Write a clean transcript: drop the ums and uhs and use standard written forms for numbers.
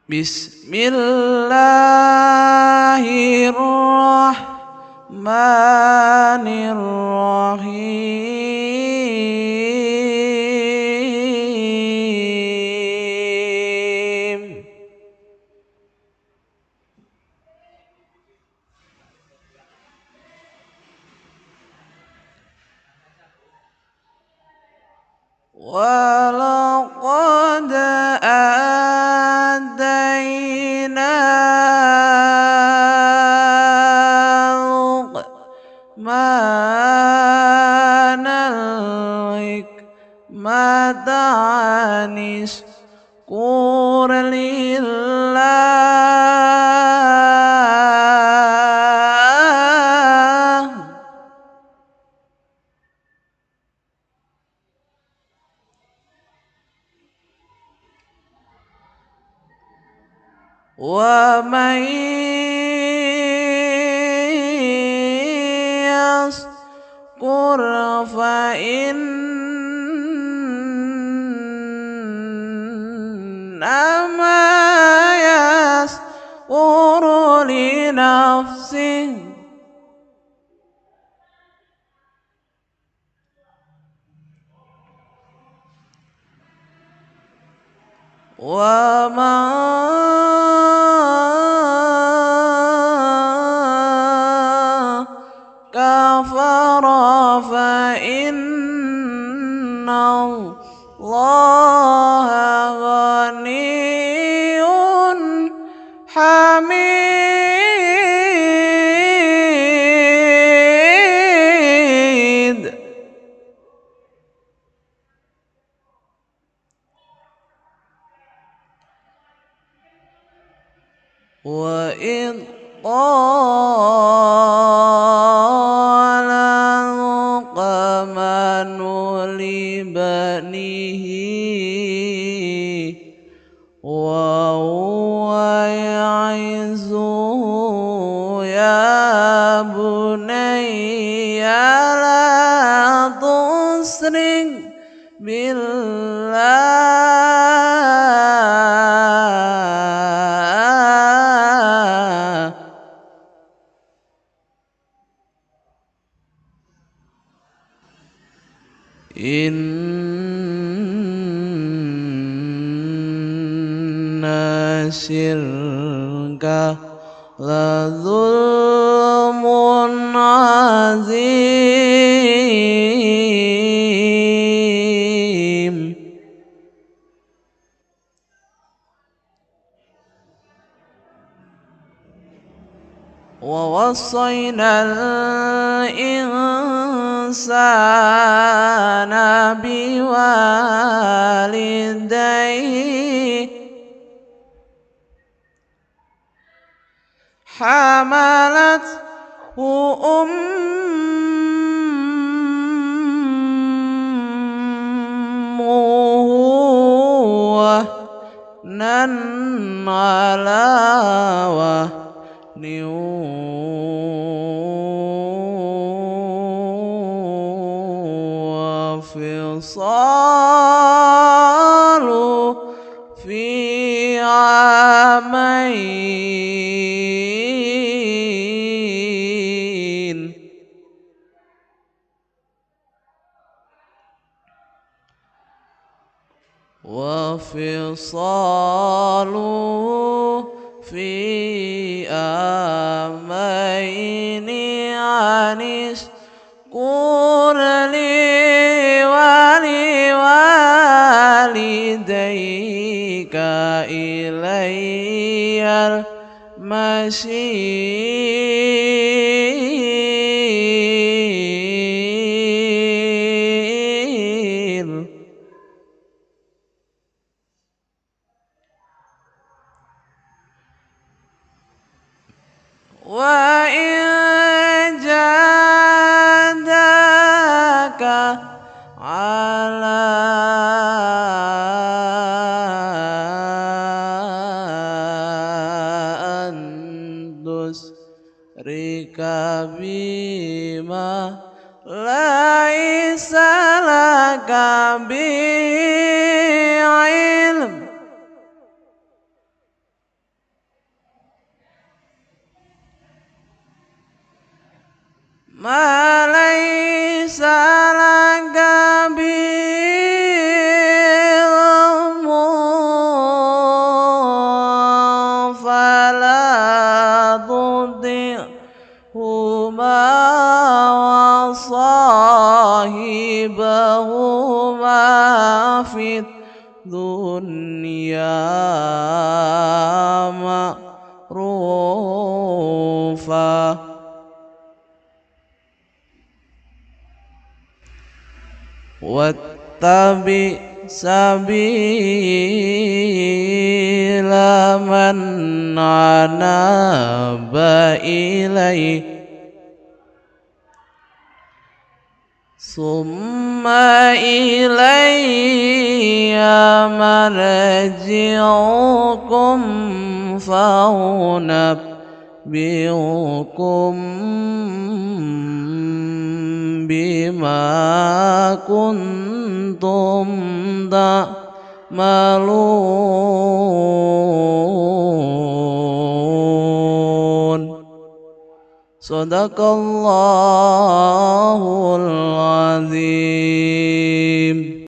Bismillahirrahmanirrahim. Walaqad atayna Luqmanal hikmata anishkur lillah wa man yashkur fa innama yashkuru li nafsihi wa man kafara fa inna Allaha ghaniyyun hamid. وإذ قال لقمان لابنه وهو يعظه يا بني لا تشرك بالله inna syirka la zulmun azim. Wa wassayna al-insana biwalidayhi hamalathu ummuhu wahnan ala wahnin wa fisaluhu fi amain wa fisaluhu fi amaini anishkur li walidayka ilayyal masir. Wa in jahadaka ala an tusyrika bima laisa laka bi ilm ما ليس لك به علم فلا تطعهما وصاحبهما في الدنيا معروفا واتبع سبيل من أناب إليه ثم إلي مرجعكم فأنبئكم بما كنتم تعملون Sadaqallahul azim.